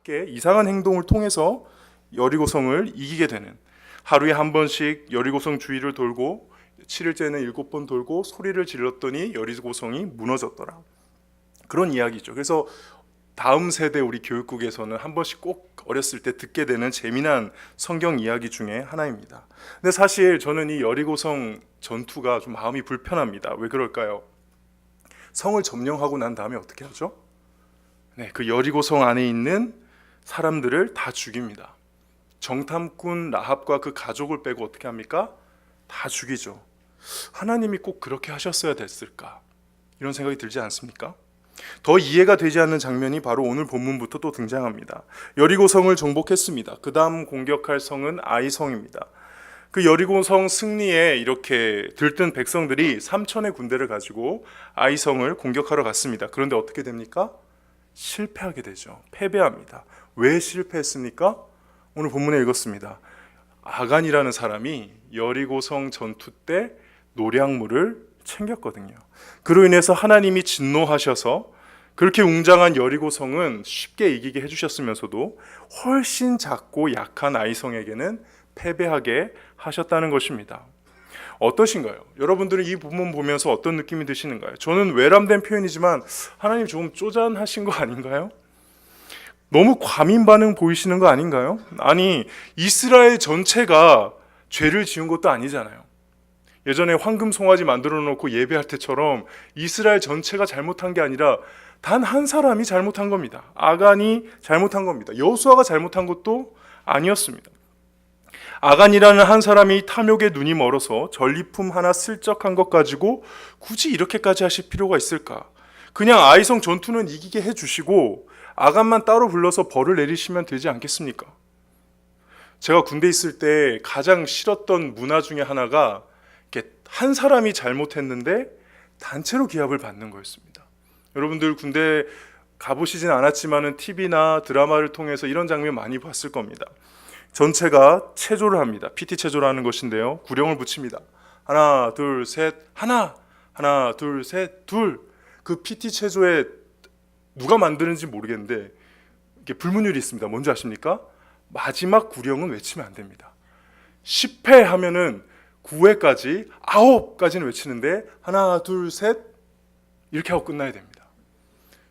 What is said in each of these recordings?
밖에 이상한 행동을 통해서 여리고성을 이기게 되는, 하루에 한 번씩 여리고성 주위를 돌고 7일째는 7번 돌고 소리를 질렀더니 여리고성이 무너졌더라. 그런 이야기죠. 그래서 다음 세대 우리 교육국에서는 한 번씩 꼭 어렸을 때 듣게 되는 재미난 성경 이야기 중에 하나입니다. 근데 사실 저는 이 여리고성 전투가 좀 마음이 불편합니다. 왜 그럴까요? 성을 점령하고 난 다음에 어떻게 하죠? 네, 그 여리고성 안에 있는 사람들을 다 죽입니다. 정탐꾼 라합과 그 가족을 빼고 어떻게 합니까? 다 죽이죠. 하나님이 꼭 그렇게 하셨어야 됐을까? 이런 생각이 들지 않습니까? 더 이해가 되지 않는 장면이 바로 오늘 본문부터 또 등장합니다. 여리고성을 정복했습니다. 그 다음 공격할 성은 아이성입니다. 그 여리고성 승리에 이렇게 들뜬 백성들이 3천의 군대를 가지고 아이성을 공격하러 갔습니다. 그런데 어떻게 됩니까? 실패하게 되죠. 패배합니다. 왜 실패했습니까? 오늘 본문에 읽었습니다. 아간이라는 사람이 여리고성 전투 때 노략물을 챙겼거든요. 그로 인해서 하나님이 진노하셔서 그렇게 웅장한 여리고성은 쉽게 이기게 해주셨으면서도 훨씬 작고 약한 아이성에게는 패배하게 하셨다는 것입니다. 어떠신가요? 여러분들은 이 부분 보면서 어떤 느낌이 드시는가요? 저는 외람된 표현이지만 하나님 조금 쪼잔하신 거 아닌가요? 너무 과민 반응 보이시는 거 아닌가요? 아니, 이스라엘 전체가 죄를 지은 것도 아니잖아요. 예전에 황금 송아지 만들어 놓고 예배할 때처럼 이스라엘 전체가 잘못한 게 아니라 단 한 사람이 잘못한 겁니다. 아간이 잘못한 겁니다. 여호수아가 잘못한 것도 아니었습니다. 아간이라는 한 사람이 탐욕에 눈이 멀어서 전리품 하나 슬쩍 한 것 가지고 굳이 이렇게까지 하실 필요가 있을까? 그냥 아이성 전투는 이기게 해주시고 아간만 따로 불러서 벌을 내리시면 되지 않겠습니까? 제가 군대 있을 때 가장 싫었던 문화 중에 하나가 이렇게 한 사람이 잘못했는데 단체로 기합을 받는 거였습니다. 여러분들 군대 가보시진 않았지만 TV나 드라마를 통해서 이런 장면 많이 봤을 겁니다. 전체가 체조를 합니다. PT 체조라는 것인데요. 구령을 붙입니다. 하나, 둘, 셋, 하나, 하나, 둘, 셋, 둘. 그 PT 체조에 누가 만드는지 모르겠는데 이게 불문율이 있습니다. 뭔지 아십니까? 마지막 구령은 외치면 안 됩니다. 10회 하면은 9회까지 9까지는 외치는데 하나, 둘, 셋 이렇게 하고 끝나야 됩니다.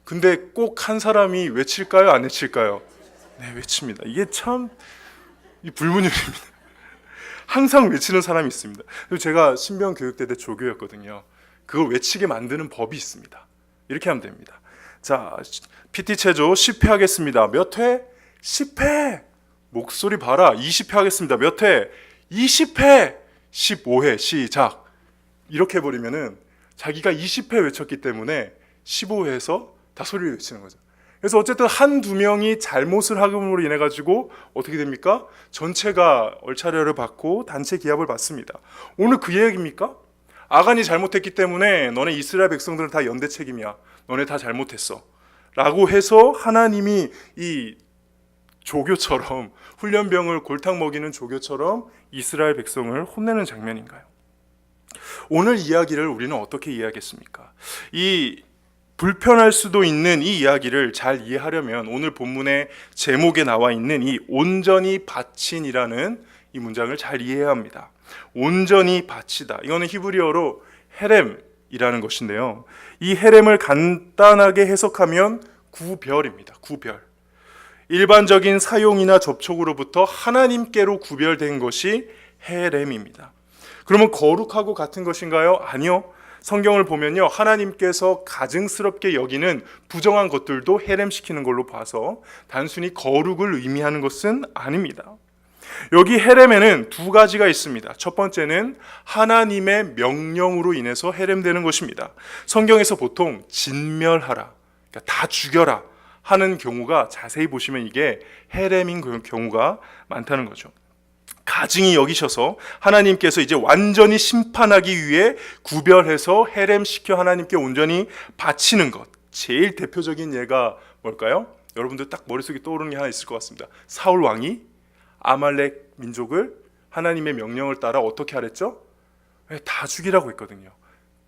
근데 꼭 한 사람이 외칠까요? 안 외칠까요? 네, 외칩니다. 이게 참 불문율입니다. 항상 외치는 사람이 있습니다. 그리고 제가 신병 교육대 때 조교였거든요. 그걸 외치게 만드는 법이 있습니다. 이렇게 하면 됩니다. 자, PT 체조 10회 하겠습니다. 몇 회? 10회. 목소리 봐라. 20회 하겠습니다. 몇 회? 20회. 15회 시작. 이렇게 해버리면은 자기가 20회 외쳤기 때문에 15회에서 다 소리를 외치는 거죠. 그래서 어쨌든 한두 명이 잘못을 함으로 인해 가지고 어떻게 됩니까? 전체가 얼차려를 받고 단체 기합을 받습니다. 오늘 그 얘기입니까? 아간이 잘못했기 때문에 너네 이스라엘 백성들은 다 연대 책임이야. 너네 다 잘못했어. 라고 해서 하나님이 이 조교처럼 훈련병을 골탕 먹이는 조교처럼 이스라엘 백성을 혼내는 장면인가요? 오늘 이야기를 우리는 어떻게 이해하겠습니까? 이 불편할 수도 있는 이 이야기를 잘 이해하려면 오늘 본문의 제목에 나와 있는 이 온전히 바친이라는 이 문장을 잘 이해해야 합니다. 온전히 바치다. 이거는 히브리어로 헤렘이라는 것인데요. 이 헤렘을 간단하게 해석하면 구별입니다. 구별. 일반적인 사용이나 접촉으로부터 하나님께로 구별된 것이 헤렘입니다. 그러면 거룩하고 같은 것인가요? 아니요. 성경을 보면요, 하나님께서 가증스럽게 여기는 부정한 것들도 헤렘시키는 걸로 봐서 단순히 거룩을 의미하는 것은 아닙니다. 여기 헤렘에는 두 가지가 있습니다. 첫 번째는 하나님의 명령으로 인해서 헤렘되는 것입니다. 성경에서 보통 진멸하라, 그러니까 다 죽여라 하는 경우가 자세히 보시면 이게 헤렘인 경우가 많다는 거죠. 가증히 여기셔서 하나님께서 이제 완전히 심판하기 위해 구별해서 헤렘시켜 하나님께 온전히 바치는 것. 제일 대표적인 예가 뭘까요? 여러분들 딱 머릿속에 떠오르는 게 하나 있을 것 같습니다. 사울 왕이 아말렉 민족을 하나님의 명령을 따라 어떻게 하랬죠? 다 죽이라고 했거든요.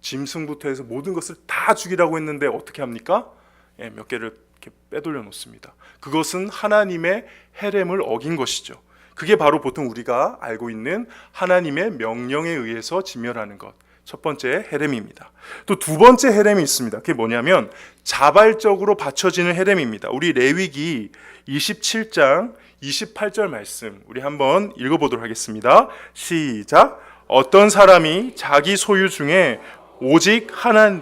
짐승부터 해서 모든 것을 다 죽이라고 했는데 어떻게 합니까? 몇 개를 이렇게 빼돌려 놓습니다. 그것은 하나님의 헤렘을 어긴 것이죠. 그게 바로 보통 우리가 알고 있는 하나님의 명령에 의해서 진멸하는 것. 첫 번째 헤렘입니다. 또 두 번째 헤렘이 있습니다. 그게 뭐냐면 자발적으로 바쳐지는 헤렘입니다. 우리 레위기 27장 28절 말씀 우리 한번 읽어보도록 하겠습니다. 시작. 어떤 사람이 자기 소유 중에 오직 하나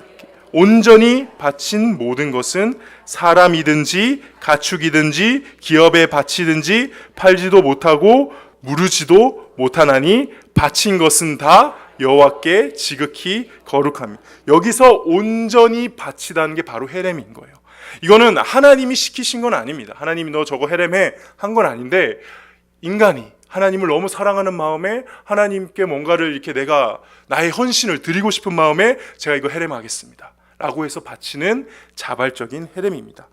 온전히 바친 모든 것은 사람이든지 가축이든지 기업에 바치든지 팔지도 못하고 무르지도 못하나니 바친 것은 다 여호와께 지극히 거룩합니다. 여기서 온전히 바치다는 게 바로 헤렘인 거예요. 이거는 하나님이 시키신 건 아닙니다. 하나님이 너 저거 헤렘해 한 건 아닌데 인간이 하나님을 너무 사랑하는 마음에 하나님께 뭔가를 이렇게 내가 나의 헌신을 드리고 싶은 마음에 제가 이거 헤렘하겠습니다 라고 해서 바치는 자발적인 헤렘입니다.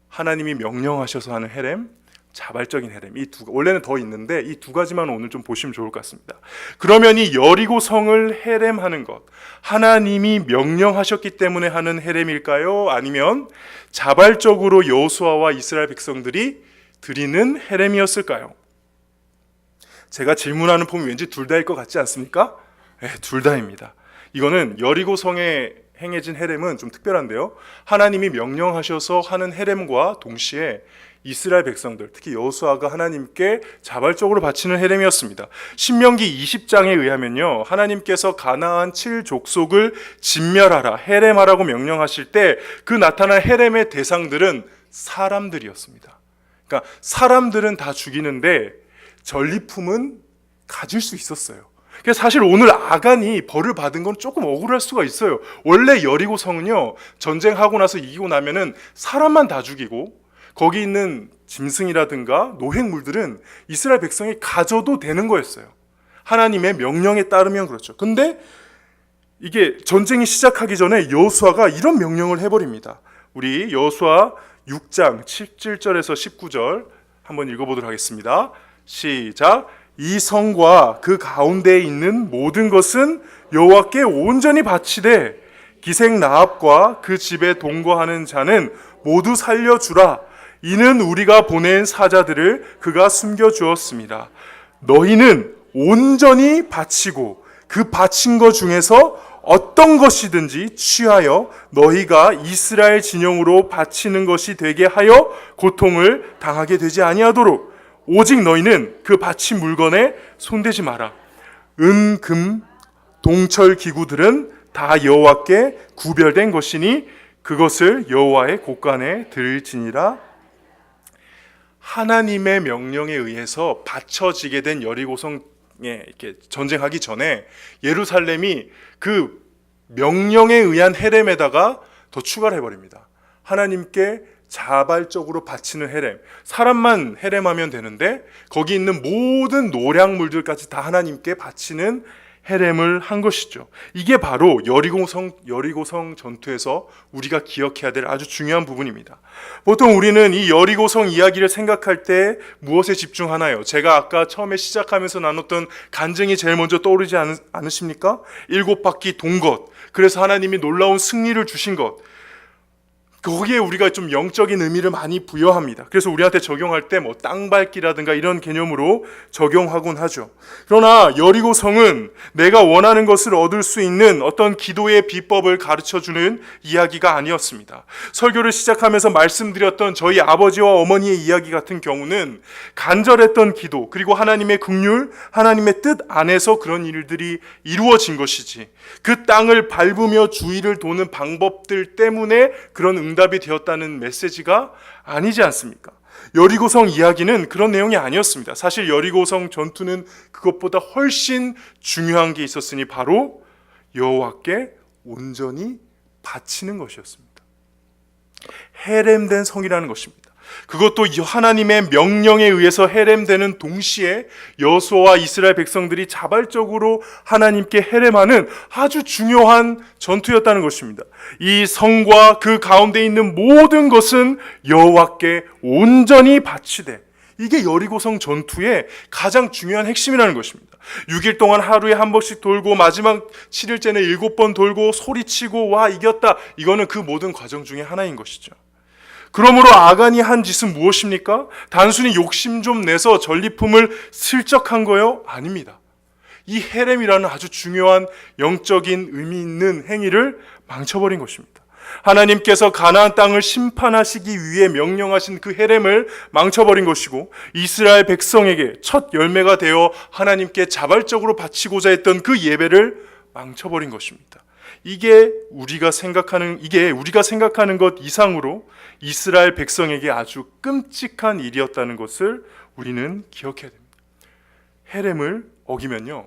하나님이 명령하셔서 하는 헤렘, 자발적인 헤렘, 원래는 더 있는데 이 두 가지만 오늘 좀 보시면 좋을 것 같습니다. 그러면 이 여리고 성을 헤렘하는 것, 하나님이 명령하셨기 때문에 하는 헤렘일까요? 아니면 자발적으로 여호수아와 이스라엘 백성들이 드리는 헤렘이었을까요? 제가 질문하는 폼이 왠지 둘 다일 것 같지 않습니까? 네, 둘 다입니다. 이거는 여리고 성에 행해진 헤렘은 좀 특별한데요. 하나님이 명령하셔서 하는 헤렘과 동시에 이스라엘 백성들, 특히 여호수아가 하나님께 자발적으로 바치는 헤렘이었습니다. 신명기 20장에 의하면요, 하나님께서 가나안 7족속을 진멸하라, 헤렘하라고 명령하실 때 그 나타난 헤렘의 대상들은 사람들이었습니다. 그러니까 사람들은 다 죽이는데 전리품은 가질 수 있었어요. 그래서 사실 오늘 아간이 벌을 받은 건 조금 억울할 수가 있어요. 원래 여리고 성은요, 전쟁하고 나서 이기고 나면은 사람만 다 죽이고 거기 있는 짐승이라든가 노획물들은 이스라엘 백성이 가져도 되는 거였어요. 하나님의 명령에 따르면 그렇죠. 근데 이게 전쟁이 시작하기 전에 여호수아가 이런 명령을 해버립니다. 우리 여호수아 6장 17절에서 19절 한번 읽어보도록 하겠습니다. 시작. 이 성과 그 가운데에 있는 모든 것은 여호와께 온전히 바치되 기생 라합과 그 집에 동거하는 자는 모두 살려주라. 이는 우리가 보낸 사자들을 그가 숨겨주었습니다. 너희는 온전히 바치고 그 바친 것 중에서 어떤 것이든지 취하여 너희가 이스라엘 진영으로 바치는 것이 되게 하여 고통을 당하게 되지 아니하도록 오직 너희는 그 바친 물건에 손대지 마라. 은, 금, 동철 기구들은 다 여호와께 구별된 것이니 그것을 여호와의 곳간에 드릴지니라. 하나님의 명령에 의해서 바쳐지게 된 여리고성에 이렇게 전쟁하기 전에 예루살렘이 그 명령에 의한 헤렘에다가 더 추가를 해버립니다. 하나님께 자발적으로 바치는 헤렘, 사람만 헤렘하면 되는데 거기 있는 모든 노량물들까지 다 하나님께 바치는 헤렘을 한 것이죠. 이게 바로 여리고성 전투에서 우리가 기억해야 될 아주 중요한 부분입니다. 보통 우리는 이 여리고성 이야기를 생각할 때 무엇에 집중하나요? 제가 아까 처음에 시작하면서 나눴던 간증이 제일 먼저 떠오르지 않으십니까? 7바퀴 돈 것, 그래서 하나님이 놀라운 승리를 주신 것, 거기에 우리가 좀 영적인 의미를 많이 부여합니다. 그래서 우리한테 적용할 때 뭐 땅밟기라든가 이런 개념으로 적용하곤 하죠. 그러나 여리고성은 내가 원하는 것을 얻을 수 있는 어떤 기도의 비법을 가르쳐주는 이야기가 아니었습니다. 설교를 시작하면서 말씀드렸던 저희 아버지와 어머니의 이야기 같은 경우는 간절했던 기도, 그리고 하나님의 긍휼, 하나님의 뜻 안에서 그런 일들이 이루어진 것이지, 그 땅을 밟으며 주위를 도는 방법들 때문에 그런 응답이 되었다는 메시지가 아니지 않습니까? 여리고성 이야기는 그런 내용이 아니었습니다. 사실 여리고성 전투는 그것보다 훨씬 중요한 게 있었으니 바로 여호와께 온전히 바치는 것이었습니다. 헤렘된 성이라는 것입니다. 그것도 하나님의 명령에 의해서 헤렘되는 동시에 여호수아와 이스라엘 백성들이 자발적으로 하나님께 헤렘하는 아주 중요한 전투였다는 것입니다. 이 성과 그 가운데 있는 모든 것은 여호와께 온전히 바치되, 이게 여리고성 전투의 가장 중요한 핵심이라는 것입니다. 6일 동안 하루에 한 번씩 돌고 마지막 7일째는 7번 돌고 소리치고 와 이겼다, 이거는 그 모든 과정 중에 하나인 것이죠. 그러므로 아간이 한 짓은 무엇입니까? 단순히 욕심 좀 내서 전리품을 슬쩍 한 거요? 아닙니다. 이 헤렘이라는 아주 중요한 영적인 의미 있는 행위를 망쳐버린 것입니다. 하나님께서 가나안 땅을 심판하시기 위해 명령하신 그 헤렘을 망쳐버린 것이고, 이스라엘 백성에게 첫 열매가 되어 하나님께 자발적으로 바치고자 했던 그 예배를 망쳐버린 것입니다. 이게 우리가 생각하는 것 이상으로 이스라엘 백성에게 아주 끔찍한 일이었다는 것을 우리는 기억해야 됩니다. 헤렘을 어기면요,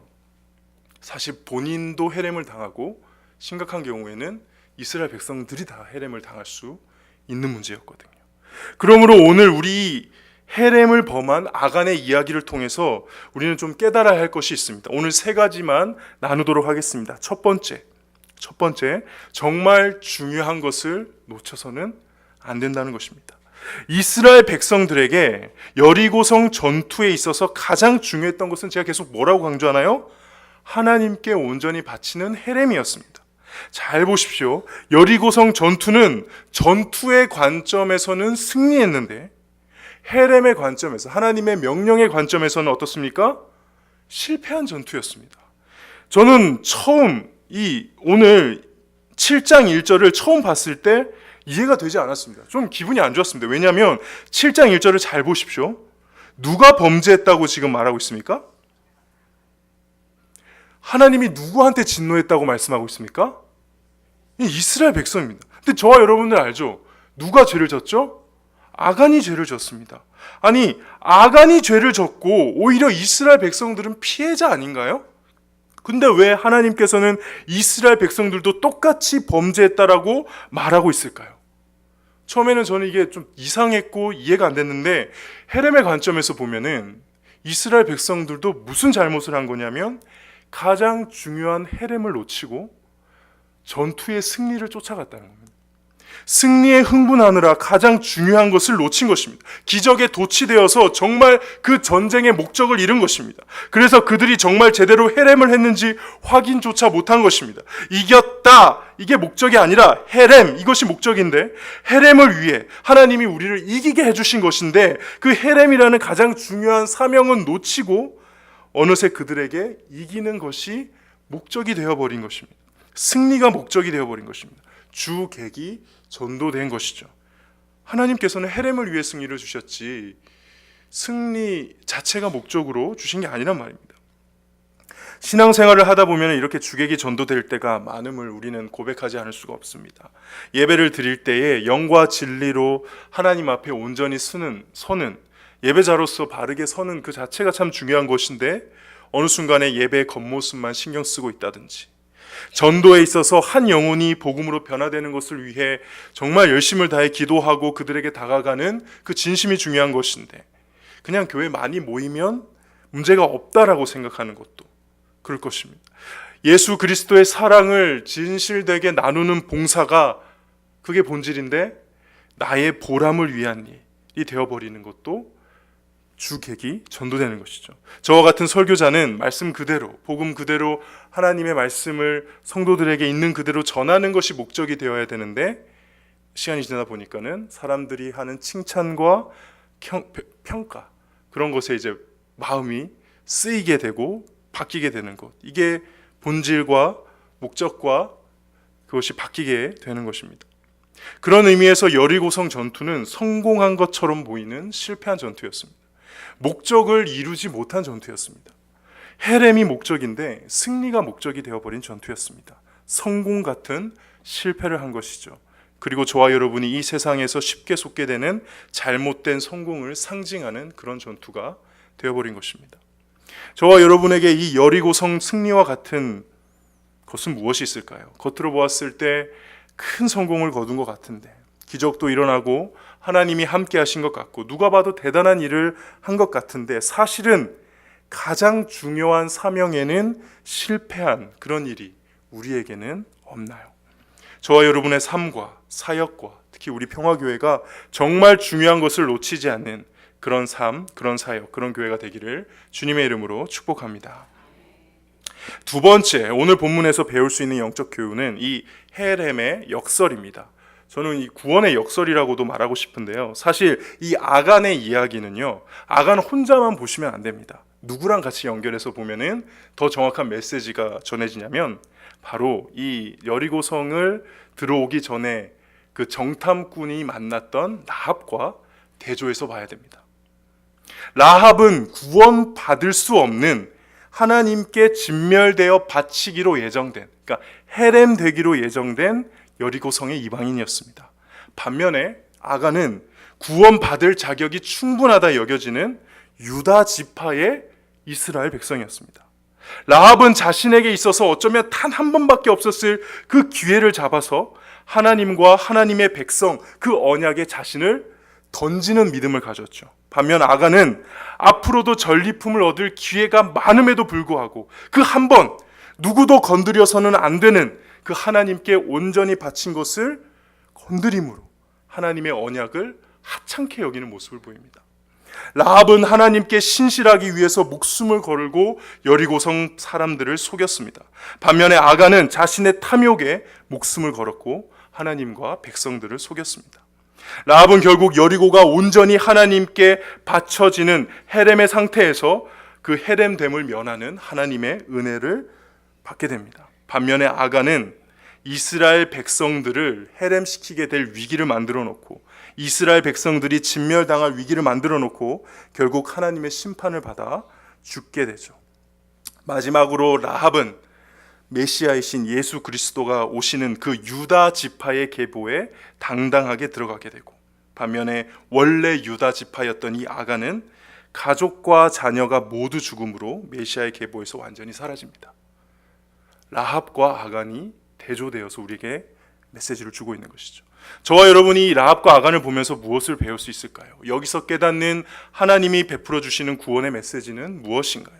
사실 본인도 헤렘을 당하고 심각한 경우에는 이스라엘 백성들이 다 헤렘을 당할 수 있는 문제였거든요. 그러므로 오늘 우리 헤렘을 범한 아간의 이야기를 통해서 우리는 좀 깨달아야 할 것이 있습니다. 오늘 세 가지만 나누도록 하겠습니다. 첫 번째, 정말 중요한 것을 놓쳐서는 안 된다는 것입니다. 이스라엘 백성들에게 여리고성 전투에 있어서 가장 중요했던 것은 제가 계속 뭐라고 강조하나요? 하나님께 온전히 바치는 헤렘이었습니다. 잘 보십시오. 여리고성 전투는 전투의 관점에서는 승리했는데, 헤렘의 관점에서, 하나님의 명령의 관점에서는 어떻습니까? 실패한 전투였습니다. 저는 오늘 7장 1절을 처음 봤을 때 이해가 되지 않았습니다. 좀 기분이 안 좋았습니다. 왜냐하면 7장 1절을 잘 보십시오. 누가 범죄했다고 지금 말하고 있습니까? 하나님이 누구한테 진노했다고 말씀하고 있습니까? 이스라엘 백성입니다. 근데 저와 여러분들 알죠? 누가 죄를 졌죠? 아간이 죄를 졌습니다. 아니, 아간이 죄를 졌고 오히려 이스라엘 백성들은 피해자 아닌가요? 근데 왜 하나님께서는 이스라엘 백성들도 똑같이 범죄했다라고 말하고 있을까요? 처음에는 저는 이게 좀 이상했고 이해가 안 됐는데, 헤렘의 관점에서 보면은 이스라엘 백성들도 무슨 잘못을 한 거냐면 가장 중요한 헤렘을 놓치고 전투의 승리를 쫓아갔다는 겁니다. 승리에 흥분하느라 가장 중요한 것을 놓친 것입니다. 기적에 도취되어서 정말 그 전쟁의 목적을 잃은 것입니다. 그래서 그들이 정말 제대로 헤렘을 했는지 확인조차 못한 것입니다. 이겼다, 이게 목적이 아니라 헤렘, 이것이 목적인데, 헤렘을 위해 하나님이 우리를 이기게 해주신 것인데, 그 헤렘이라는 가장 중요한 사명은 놓치고 어느새 그들에게 이기는 것이 목적이 되어버린 것입니다. 승리가 목적이 되어버린 것입니다. 주객이 전도된 것이죠. 하나님께서는 헤렘을 위해 승리를 주셨지 승리 자체가 목적으로 주신 게 아니란 말입니다. 신앙생활을 하다 보면 이렇게 주객이 전도될 때가 많음을 우리는 고백하지 않을 수가 없습니다. 예배를 드릴 때에 영과 진리로 하나님 앞에 온전히 서는 예배자로서 바르게 서는 그 자체가 참 중요한 것인데, 어느 순간에 예배의 겉모습만 신경 쓰고 있다든지, 전도에 있어서 한 영혼이 복음으로 변화되는 것을 위해 정말 열심을 다해 기도하고 그들에게 다가가는 그 진심이 중요한 것인데, 그냥 교회 많이 모이면 문제가 없다라고 생각하는 것도 그럴 것입니다. 예수 그리스도의 사랑을 진실되게 나누는 봉사가 그게 본질인데, 나의 보람을 위한 일이 되어버리는 것도 주객이 전도되는 것이죠. 저와 같은 설교자는 말씀 그대로, 복음 그대로 하나님의 말씀을 성도들에게 있는 그대로 전하는 것이 목적이 되어야 되는데, 시간이 지나다 보니까는 사람들이 하는 칭찬과 평가, 그런 것에 이제 마음이 쓰이게 되고 바뀌게 되는 것, 이게 본질과 목적과 그것이 바뀌게 되는 것입니다. 그런 의미에서 여리고성 전투는 성공한 것처럼 보이는 실패한 전투였습니다. 목적을 이루지 못한 전투였습니다. 헤렘이 목적인데 승리가 목적이 되어버린 전투였습니다. 성공 같은 실패를 한 것이죠. 그리고 저와 여러분이 이 세상에서 쉽게 속게 되는 잘못된 성공을 상징하는 그런 전투가 되어버린 것입니다. 저와 여러분에게 이 여리고성 승리와 같은 것은 무엇이 있을까요? 겉으로 보았을 때 큰 성공을 거둔 것 같은데, 기적도 일어나고 하나님이 함께 하신 것 같고 누가 봐도 대단한 일을 한 것 같은데, 사실은 가장 중요한 사명에는 실패한 그런 일이 우리에게는 없나요? 저와 여러분의 삶과 사역과 특히 우리 평화교회가 정말 중요한 것을 놓치지 않는 그런 삶, 그런 사역, 그런 교회가 되기를 주님의 이름으로 축복합니다. 두 번째, 오늘 본문에서 배울 수 있는 영적 교훈은 이 헤렘의 역설입니다. 저는 이 구원의 역설이라고도 말하고 싶은데요. 사실 이 아간의 이야기는요, 아간 혼자만 보시면 안 됩니다. 누구랑 같이 연결해서 보면은 더 정확한 메시지가 전해지냐면 바로 이 여리고성을 들어오기 전에 그 정탐꾼이 만났던 라합과 대조해서 봐야 됩니다. 라합은 구원받을 수 없는 하나님께 진멸되어 바치기로 예정된, 그러니까 해렘되기로 예정된 여리고성의 이방인이었습니다. 반면에 아간은 구원받을 자격이 충분하다 여겨지는 유다 지파의 이스라엘 백성이었습니다. 라합은 자신에게 있어서 어쩌면 단 한 번밖에 없었을 그 기회를 잡아서 하나님과 하나님의 백성, 그 언약에 자신을 던지는 믿음을 가졌죠. 반면 아간은 앞으로도 전리품을 얻을 기회가 많음에도 불구하고 그 한 번 누구도 건드려서는 안 되는 그 하나님께 온전히 바친 것을 건드림으로 하나님의 언약을 하찮게 여기는 모습을 보입니다. 라합은 하나님께 신실하기 위해서 목숨을 걸고 여리고성 사람들을 속였습니다. 반면에 아간은 자신의 탐욕에 목숨을 걸었고 하나님과 백성들을 속였습니다. 라합은 결국 여리고가 온전히 하나님께 바쳐지는 헤렘의 상태에서 그 헤렘됨을 면하는 하나님의 은혜를 받게 됩니다. 반면에 아간은 이스라엘 백성들을 헤렘시키게 될 위기를 만들어 놓고 이스라엘 백성들이 진멸당할 위기를 만들어 놓고 결국 하나님의 심판을 받아 죽게 되죠. 마지막으로 라합은 메시아이신 예수 그리스도가 오시는 그 유다 지파의 계보에 당당하게 들어가게 되고, 반면에 원래 유다 지파였던 이 아간은 가족과 자녀가 모두 죽음으로 메시아의 계보에서 완전히 사라집니다. 라합과 아간이 대조되어서 우리에게 메시지를 주고 있는 것이죠. 저와 여러분이 라합과 아간을 보면서 무엇을 배울 수 있을까요? 여기서 깨닫는 하나님이 베풀어 주시는 구원의 메시지는 무엇인가요?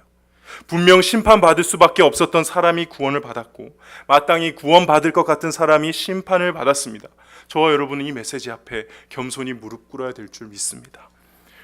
분명 심판받을 수밖에 없었던 사람이 구원을 받았고 마땅히 구원받을 것 같은 사람이 심판을 받았습니다. 저와 여러분은 이 메시지 앞에 겸손히 무릎 꿇어야 될 줄 믿습니다.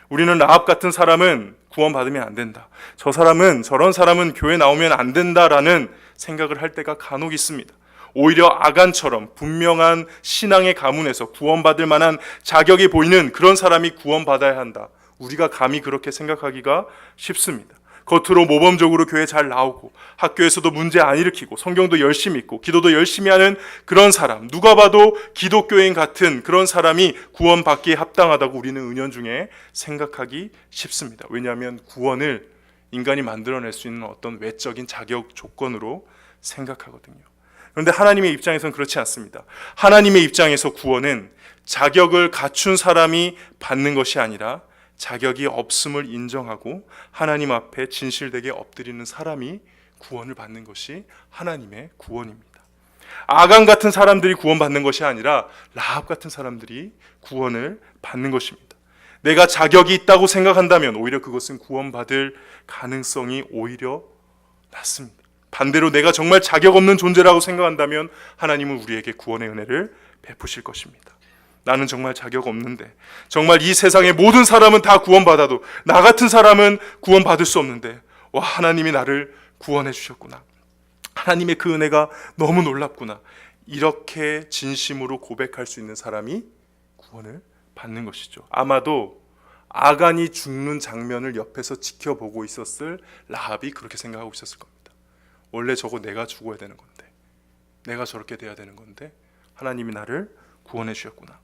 우리는 라합 같은 사람은 구원받으면 안 된다, 저런 사람은 교회 나오면 안 된다라는 생각을 할 때가 간혹 있습니다. 오히려 아간처럼 분명한 신앙의 가문에서 구원받을 만한 자격이 보이는 그런 사람이 구원받아야 한다, 우리가 감히 그렇게 생각하기가 쉽습니다. 겉으로 모범적으로 교회 잘 나오고 학교에서도 문제 안 일으키고 성경도 열심히 읽고 기도도 열심히 하는 그런 사람, 누가 봐도 기독교인 같은 그런 사람이 구원받기에 합당하다고 우리는 은연중에 생각하기 쉽습니다. 왜냐하면 구원을 인간이 만들어낼 수 있는 어떤 외적인 자격 조건으로 생각하거든요. 그런데 하나님의 입장에서는 그렇지 않습니다. 하나님의 입장에서 구원은 자격을 갖춘 사람이 받는 것이 아니라 자격이 없음을 인정하고 하나님 앞에 진실되게 엎드리는 사람이 구원을 받는 것이 하나님의 구원입니다. 아간 같은 사람들이 구원받는 것이 아니라 라합 같은 사람들이 구원을 받는 것입니다. 내가 자격이 있다고 생각한다면 오히려 그것은 구원받을 가능성이 오히려 낮습니다. 반대로 내가 정말 자격 없는 존재라고 생각한다면 하나님은 우리에게 구원의 은혜를 베푸실 것입니다. 나는 정말 자격 없는데, 정말 이 세상의 모든 사람은 다 구원받아도 나 같은 사람은 구원받을 수 없는데, 와, 하나님이 나를 구원해 주셨구나, 하나님의 그 은혜가 너무 놀랍구나, 이렇게 진심으로 고백할 수 있는 사람이 구원을 받는 것이죠. 아마도 아간이 죽는 장면을 옆에서 지켜보고 있었을 라합이 그렇게 생각하고 있었을 겁니다. 원래 저거 내가 죽어야 되는 건데, 내가 저렇게 돼야 되는 건데 하나님이 나를 구원해 주셨구나.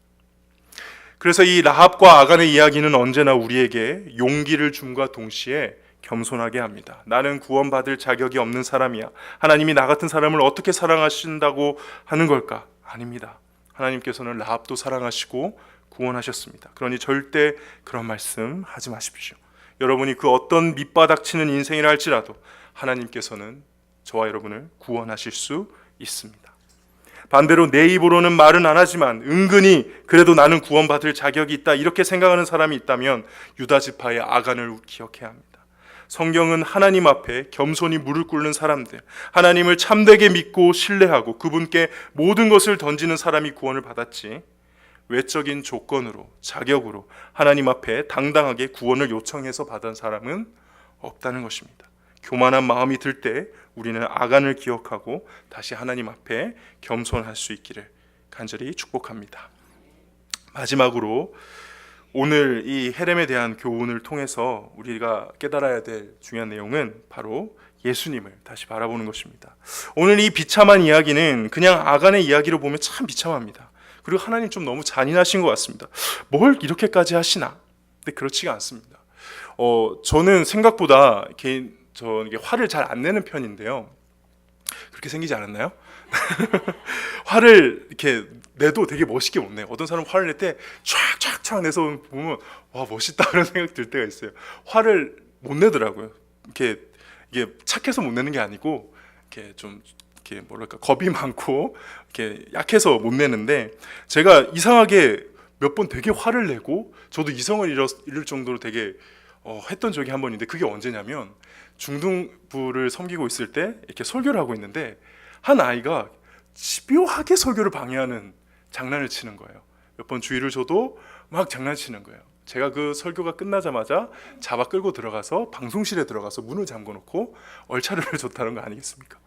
그래서 이 라합과 아간의 이야기는 언제나 우리에게 용기를 줌과 동시에 겸손하게 합니다. 나는 구원받을 자격이 없는 사람이야, 하나님이 나 같은 사람을 어떻게 사랑하신다고 하는 걸까? 아닙니다. 하나님께서는 라합도 사랑하시고 구원하셨습니다. 그러니 절대 그런 말씀 하지 마십시오. 여러분이 그 어떤 밑바닥치는 인생이라 할지라도 하나님께서는 저와 여러분을 구원하실 수 있습니다. 반대로 내 입으로는 말은 안 하지만 은근히 그래도 나는 구원받을 자격이 있다, 이렇게 생각하는 사람이 있다면 유다 지파의 아간을 기억해야 합니다. 성경은 하나님 앞에 겸손히 무릎 꿇는 사람들, 하나님을 참되게 믿고 신뢰하고 그분께 모든 것을 던지는 사람이 구원을 받았지, 외적인 조건으로 자격으로 하나님 앞에 당당하게 구원을 요청해서 받은 사람은 없다는 것입니다. 교만한 마음이 들 때 우리는 아간을 기억하고 다시 하나님 앞에 겸손할 수 있기를 간절히 축복합니다. 마지막으로 오늘 이 헤렘에 대한 교훈을 통해서 우리가 깨달아야 될 중요한 내용은 바로 예수님을 다시 바라보는 것입니다. 오늘 이 비참한 이야기는 그냥 아간의 이야기로 보면 참 비참합니다. 그리고 하나님 좀 너무 잔인하신 것 같습니다. 뭘 이렇게까지 하시나? 근데 그렇지가 않습니다. 저는 생각보다 이게 화를 잘 안 내는 편인데요. 그렇게 생기지 않았나요? 화를 이렇게 내도 되게 멋있게 못 내요. 어떤 사람은 화를 낼 때 촥촥촥 내서 보면 와 멋있다 그런 생각 들 때가 있어요. 화를 못 내더라고요. 이게 착해서 못 내는 게 아니고 이렇게 좀 이렇게 뭐랄까 겁이 많고 이렇게 약해서 못 내는데, 제가 이상하게 몇 번 되게 화를 내고 저도 이성을 잃을 정도로 되게 했던 적이 한 번 있는데, 그게 언제냐면 중등부를 섬기고 있을 때 이렇게 설교를 하고 있는데 한 아이가 집요하게 설교를 방해하는 장난을 치는 거예요. 몇 번 주의를 줘도 막 장난치는 거예요. 제가 그 설교가 끝나자마자 잡아 끌고 들어가서 방송실에 들어가서 문을 잠궈놓고 얼차려를 줬다는 거 아니겠습니까?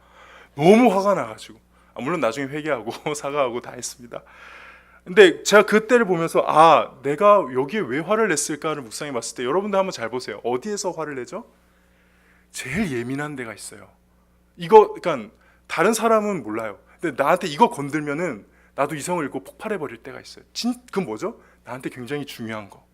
너무 화가 나가지고 물론 나중에 회개하고 사과하고 다 했습니다. 근데 제가 그때를 보면서 내가 여기에 왜 화를 냈을까를 묵상해 봤을 때, 여러분들 한번 잘 보세요. 어디에서 화를 내죠? 제일 예민한 데가 있어요. 그러니까 다른 사람은 몰라요. 근데 나한테 이거 건들면은 나도 이성을 잃고 폭발해 버릴 때가 있어요. 그건 뭐죠? 나한테 굉장히 중요한 거.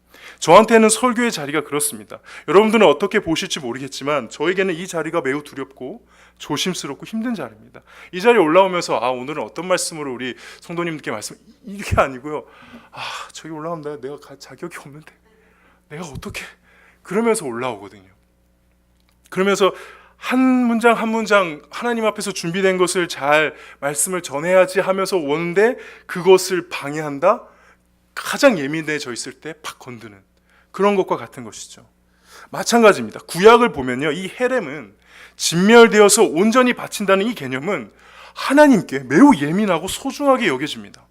저한테는 설교의 자리가 그렇습니다. 여러분들은 어떻게 보실지 모르겠지만 저에게는 이 자리가 매우 두렵고 조심스럽고 힘든 자리입니다. 이 자리에 올라오면서 오늘은 어떤 말씀으로 우리 성도님들께 이게 아니고요. 저기 올라오면 내가 자격이 없는데 내가 어떻게, 그러면서 올라오거든요. 그러면서 한 문장 한 문장 하나님 앞에서 준비된 것을 잘 말씀을 전해야지 하면서 오는데 그것을 방해한다? 가장 예민해져 있을 때 팍 건드는 그런 것과 같은 것이죠. 마찬가지입니다. 구약을 보면요, 이 헤렘은 진멸되어서 온전히 바친다는 이 개념은 하나님께 매우 예민하고 소중하게 여겨집니다.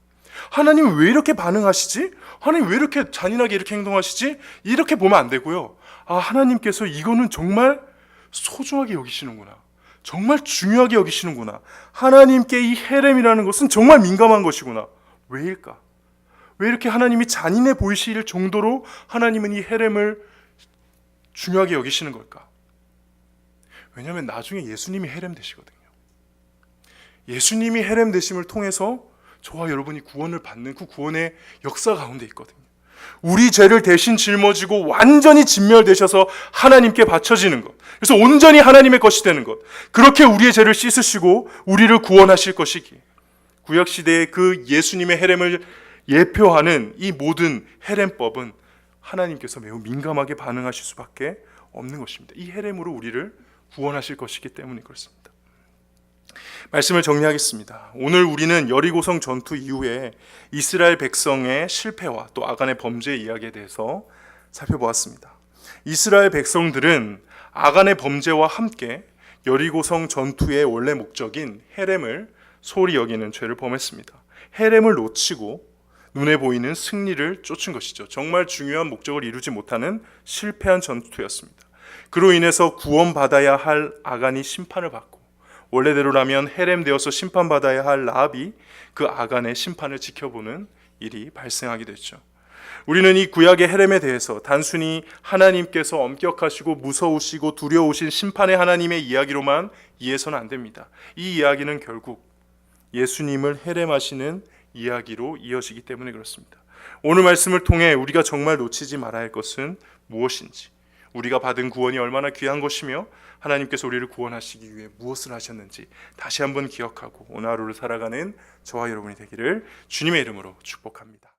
하나님 왜 이렇게 반응하시지? 하나님 왜 이렇게 잔인하게 이렇게 행동하시지? 이렇게 보면 안 되고요. 하나님께서 이거는 정말 소중하게 여기시는구나, 정말 중요하게 여기시는구나, 하나님께 이 헤렘이라는 것은 정말 민감한 것이구나. 왜일까? 왜 이렇게 하나님이 잔인해 보이실 정도로 하나님은 이 헤렘을 중요하게 여기시는 걸까? 왜냐하면 나중에 예수님이 헤렘 되시거든요. 예수님이 헤렘 되심을 통해서 저와 여러분이 구원을 받는 그 구원의 역사 가운데 있거든요. 우리 죄를 대신 짊어지고 완전히 진멸되셔서 하나님께 바쳐지는 것, 그래서 온전히 하나님의 것이 되는 것, 그렇게 우리의 죄를 씻으시고 우리를 구원하실 것이기에 구약시대의 그 예수님의 헤렘을 예표하는 이 모든 헤렘법은 하나님께서 매우 민감하게 반응하실 수밖에 없는 것입니다. 이 헤렘으로 우리를 구원하실 것이기 때문에 그렇습니다. 말씀을 정리하겠습니다. 오늘 우리는 여리고성 전투 이후에 이스라엘 백성의 실패와 또 아간의 범죄 이야기에 대해서 살펴보았습니다. 이스라엘 백성들은 아간의 범죄와 함께 여리고성 전투의 원래 목적인 헤렘을 소홀히 여기는 죄를 범했습니다. 헤렘을 놓치고 눈에 보이는 승리를 쫓은 것이죠. 정말 중요한 목적을 이루지 못하는 실패한 전투였습니다. 그로 인해서 구원받아야 할 아간이 심판을 받고, 원래대로라면 헤렘 되어서 심판받아야 할 라합이 그 아간의 심판을 지켜보는 일이 발생하게 됐죠. 우리는 이 구약의 헤렘에 대해서 단순히 하나님께서 엄격하시고 무서우시고 두려우신 심판의 하나님의 이야기로만 이해해서는 안 됩니다. 이 이야기는 결국 예수님을 헤렘하시는 이야기로 이어지기 때문에 그렇습니다. 오늘 말씀을 통해 우리가 정말 놓치지 말아야 할 것은 무엇인지, 우리가 받은 구원이 얼마나 귀한 것이며 하나님께서 우리를 구원하시기 위해 무엇을 하셨는지 다시 한번 기억하고 오늘 하루를 살아가는 저와 여러분이 되기를 주님의 이름으로 축복합니다.